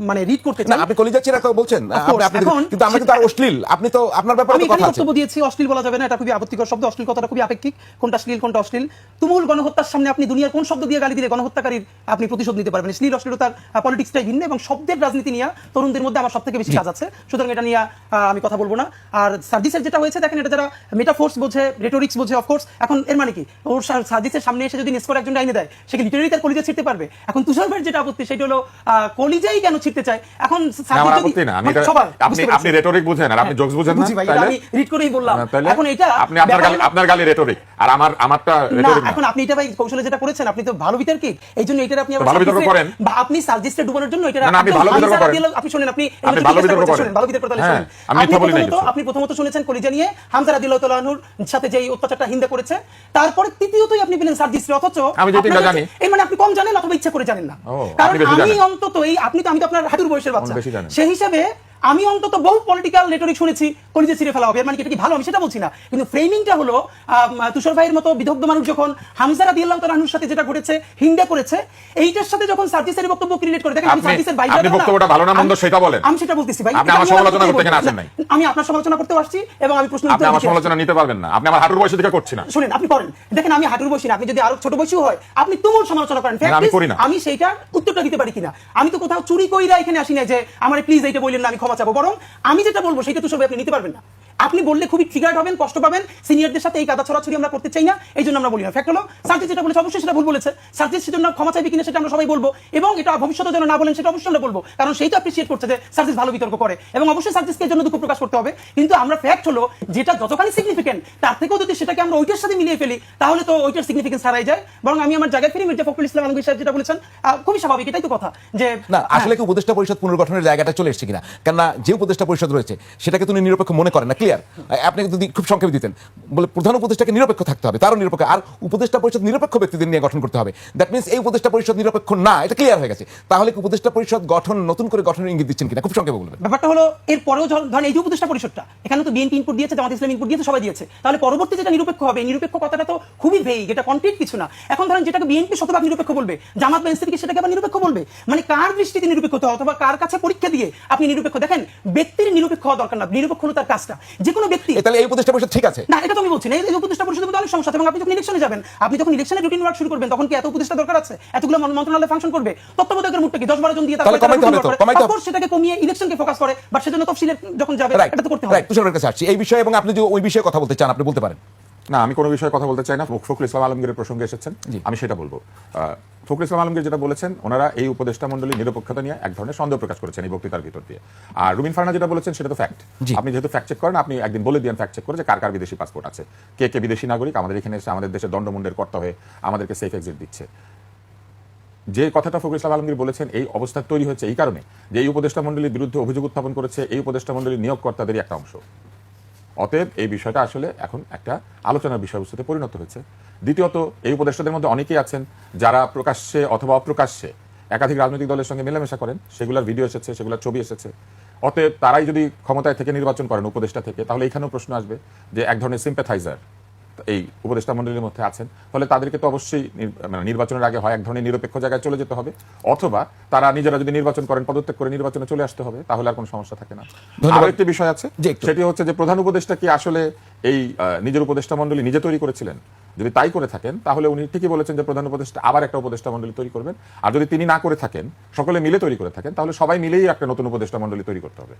মানে রিড করতে চাই। আপনি কলিজা চিরা কথা বলছেন, কিন্তু আমরা কিন্তু আর অশ্লীল, আপনি তো আপনার ব্যাপারে তো কথা আছে। বক্তব্য দিয়েছি, অশ্লীল বলা যাবে না, এটা খুবই আপত্তিকর শব্দ। অশ্লীল কথাটা খুবই আপেক্ষিক, কোনটা শ্লীল কোনটা অশ্লীল। তুমুল গণহত্যার সামনে আপনি দুনিয়ার কোন শব্দ দিয়ে গালি দিলে গণহত্যাকারীর আপনি প্রতিশোধ নিতে পারবেন? শ্লীল অশ্লীলতার পলিটিক্সটাই ভিন্ন, এবং শব্দের রাজনীতি নিয়ে তরুণদের মধ্যে আমার সবথেকে বেশি কাজ আছে, সুতরাং এটা নিয়ে আমি কথা বলবো না। আর সার্জিসের যেটা হয়েছে, দেখেন এটা যারা মেটাফোর্স বোঝে, রেটোরিক্স বোঝে, অফকোর্স এখন এর মানে কি, ওর সার্জিসের সামনে এসে যদি নেস্কর একজন আইনে দেয়, সে কি লিটারেলি তার কলিজা ছিঁড়তে পারবে? এখন তুষার ভাইয়ের যেটা আপত্তি সেটা হলো কলিজাই কেন ছিঁড়তে চায়। এখন আপনি রেটরিক বুঝেন আর আপনি জোকস বুঝেন না, আমি রিড করেই বললাম। এখন এটা আপনি আপনার গালি রেটরিক আর আমারটা রেটরিক না। এখন আপনি এটা ভাই কৌশলে যেটা করেছেন, আপনি তো ভালো বিতর্কিক, এইজন্য এটার আপনি ভালো বিতর্ক করেন, বা আপনি সার্জিসকে ডুবানোর জন্য এটা আপনি ভালো বিতর্ক করেন। আপনি শুনেন, আপনি ভালো বিতর্ক করেন, ভালো বিতর্ক করতে শুনেন। আমি মিথ্যা বলি নাই কিছু। আপনি প্রথমত শুনেছেন কলিজা নিয়ে হামজা রাদিয়াল্লাহু তাআলা আনহুর সাথে যেই অত্যাচারটা হিন্দা করেছে, তারপরে তৃতীয়তই আপনি পেলেন সার্জিসকে, অথচ আমি যেটা জানি এই মানে আপনি কম জানেন অথবা ইচ্ছা করে জানেন না। কারণ আমি অন্তত এই আপনি তো আপনার হাঁটুর বয়সের বাচ্চা, সেই হিসাবে আমি অন্তত বহু পলিটিক্যাল রেটরিক শুনেছি কলিজা ছিঁড়ে ফেলা হবে, মানে এটা কি ভালো, আমি সেটা বলছি না, কিন্তু ফ্রেমিংটা হলো তুষার ভাইয়ের মতো বিদগ্ধ মানুষ যখন হামজা রাদিয়াল্লাহু তাআলা আনহুর সাথে যেটা ঘটেছে হিন্দা করেছে, এইটার সাথে যখন সার্জিসের বক্তব্য রিলেট করে, দেখেন আমি সার্জিসের বাইরে আপনি বক্তব্যটা ভালো না মন্দ সেটা বলেন, আমি সেটা বলতেছি ভাই। আপনি আমার সমালোচনা করতে কেন আসেন নাই? আমি আপনার সমালোচনা করতে আসছি এবং আমি প্রশ্ন আপনি আমার সমালোচনা নিতে পারবেন না, আপনি আমার হাঁটুর বয়সে দিকে করছেন না। শুনেন, আপনি করেন, দেখেন আমি হাঁটুর বয়সী না, আপনি যদি আরো ছোট বয়সী হয় আপনি তুমুল সমালোচনা করেন, আমি সেইটার উত্তরটা দিতে পারি কিনা। আমি তো কোথাও চুরি কইরা এখানে আসি না যে আমারে প্লিজ এইটা বললেন না আমি ক্ষমা চাবো, বরং আমি যেটা বলবো সেটা তো সবাই আপনি নিতে পারবেন না। আপনি বললে খুবই ট্রিগার্ড হবেন, কষ্ট পাবেন, সিনিয়রদের সাথে এই কাদা ছড়াছড়ি আমরা করতে চাই না, এই জন্য আমরা বলি না। ফ্যাক্ট হলো সার্জিস যেটা বলেছে অবশ্যই সেটা ভুল বলেছে, সার্জিস সেজন্য ক্ষমা চাইবে কিনা সেটা আমরা সবাই বলবো, এবং এটা ভবিষ্যতে যেন না বলেন সেটা অবশ্যই আমরা বলবো, কারণ সেইটা অ্যাপ্রিশিয়েট করছে যে সার্জিস ভালো বিতর্ক করে, এবং অবশ্যই সার্জিসকে জন্য দুঃখ প্রকাশ করতে হবে। কিন্তু আমরা ফ্যাক্ট হলো যেটা যতখানি সিগনিফিকেন্ট তার থেকেও যদি সেটাকে আমরা ওইটার সাথে মিলিয়ে ফেলি তাহলে তো ওইটার সিগনিফিকেন্স হারাই যায়। বরং আমি আমার জায়গায় ফিরি, মির্জা ফখরুল ইসলাম আলমগীর সাহেব যেটা বলেছেন খুবই স্বাভাবিক, এটাই তো কথা যে না আসলে কি উপদেষ্টা পরিষদ পুনর্গঠনের জায়গাটা চলে এসেছে কিনা, কেননা যে উপদেষ্টা পরিষদ রয়েছে সেটাকে তুমি নিরপেক্ষ মনে করেন না, ক্লিয়ার। আপনি যদি খুব সংক্ষেপে দিতেন, বলে প্রধান উপদেষ্টাকে নিরপেক্ষ থাকতে হবে, তারও নিরপেক্ষ, আর উপদেষ্টা পরিষদ নিরপেক্ষ ব্যক্তিদের নিয়ে গঠন করতে হবে। দ্যাট মিনস এই উপদেষ্টা পরিষদ নিরপেক্ষ না, এটা ক্লিয়ার হয়ে গেছে। তাহলে কি উপদেষ্টা পরিষদ গঠন নতুন করে গঠনের ইঙ্গিত দিচ্ছেন কিনা, খুব সংক্ষেপে বলবেন। ব্যাপারটা হলো এর পরেও ধরেন এই যে উপদেষ্টা পরিষদটা, এখানে তো বিএনপি ইনপুট দিয়েছে, জামাত ইসলাম ইনপুট দিয়েছে, সবাই দিয়েছে, তাহলে পরবর্তী যেটা নিরপেক্ষ হবে, নিরপেক্ষ কথাটা তো খুবই ভেইগ, এটা কনক্রিট কিছু না। এখন ধরেন যেটাকে বিএনপি শতভাগ নিরপেক্ষ বলবে, জামাত বা এনসিপি সেটাকে আবার নিরপেক্ষ বলবে, মানে কার দৃষ্টিতে নিরপেক্ষ হতে হবে অথবা কার কাছে পরীক্ষা দিয়ে আপনি নিরপেক্ষ। দেখেন ব্যক্তির নিরপেক্ষ হওয়া দরকার না, নিরপেক্ষ হলো তার কাজটা, যে কোনো ব্যক্তি। তাহলে এই উপদেষ্টা পরিষদ ঠিক আছে না, এটা তো আমি বলছি না, এই উপদেষ্টা পরিষদের মধ্যে অনেক সমস্যা আছে, এবং আপনি যখন ইলেকশনে যাবেন, আপনি যখন ইলেকশনে রুটিন ওয়ার্ক শুরু করবেন, তখন কি এত উপদেষ্টা দরকার আছে? এতগুলো মন্ত্রণালয় ফাংশন করবে, তত্ত্বাবধায়কের মুখটা কি 10-12 জন দিয়ে তারপর সেটাকে কমিয়ে ইলেকশনকে ফোকাস করে, বাট সেজন্য তফসিলে যখন যাবে এটা তো করতে হবে। তুষারের কাছে আসছি এই বিষয়ে, এবং আপনি যদি ওই বিষয়ে কথা বলতে চান আপনি বলতে পারেন। না, আমি কোনো বিষয়ে কথা বলতে চাই না। ফখরুল ইসলাম আলমগীরের প্রসঙ্গে এসেছেন, আমি সেটা বলবো। ফখরুল ইসলাম আলমগীর যেটা বলেছেন, ওনারা এই উপদেষ্টা মণ্ডলী নিরপেক্ষতা নিয়ে এক ধরনের সন্দেহ প্রকাশ করেছেন এই বক্তৃতার ভিতর দিয়ে। আর রুমিন ফারহানা যেটা বলেছেন সেটা তো ফ্যাক্ট। আপনি যেহেতু ফ্যাক্ট চেক করেন, আপনি একদিন বলে দিয়েন ফ্যাক্ট চেক করে যে কার কার বিদেশি পাসপোর্ট আছে, কে কে বিদেশি নাগরিক আমাদের এখানে এসে আমাদের দেশে দণ্ডমুণ্ডের কর্তা হয়ে আমাদেরকে সেফ এক্সিট দিচ্ছে। যে কথাটা ফখরুল ইসলাম আলমগীর বলেছেন, এই অবস্থা তৈরি হচ্ছে এই কারণে যে এই উপদেষ্টা মণ্ডলীর বিরুদ্ধে অভিযোগ উত্থাপন করেছে এই উপদেষ্টা মণ্ডলীর নিয়োগকর্তাদেরই একটা অংশ। অতএব এই বিষয়টা আসলে এখন একটা আলোচনার বিষয়বস্তুতে পরিণত হয়েছে। দ্বিতীয়ত, এই উপদেষ্টাদের মধ্যে অনেকেই আছেন যারা প্রকাশ্যে অথবা অপ্রকাশ্যে একাধিক রাজনৈতিক দলের সঙ্গে মেলামেশা করেন, সেগুলোর ভিডিও এসেছে, সেগুলোর ছবি এসেছে। অতএব তারাই যদি ক্ষমতায় থেকে নির্বাচন করেন উপদেষ্টা থেকে, তাহলে এখানেও প্রশ্ন আসবে যে এক ধরনের সিম্প্যাথাইজার এই উপদেষ্টা মণ্ডলীর মধ্যে আছেন, তাহলে তাদেরকে তো অবশ্যই নির্বাচনের আগে হয় এক ধরনের নিরপেক্ষ জায়গায় চলে যেতে হবে, অথবা তারা নিজেরা যদি নির্বাচন করেন পদত্যাগ করে নির্বাচনে চলে আসতে হবে, তাহলে আর কোনো সমস্যা থাকে না। আরো একটি বিষয় আছে, সেটি হচ্ছে যে প্রধান উপদেষ্টা কি আসলে এই নিজের উপদেষ্টা মণ্ডলী নিজে তৈরি করেছিলেন? যদি তাই করে থাকেন তাহলে উনি ঠিকই বলেছেন যে প্রধান উপদেষ্টা আবার একটা উপদেষ্টা মণ্ডলী তৈরি করবেন, আর যদি তিনি না করে থাকেন, সকলে মিলে তৈরি করে থাকেন, তাহলে সবাই মিলেই একটা নতুন উপদেষ্টা মণ্ডলী তৈরি করতে হবে।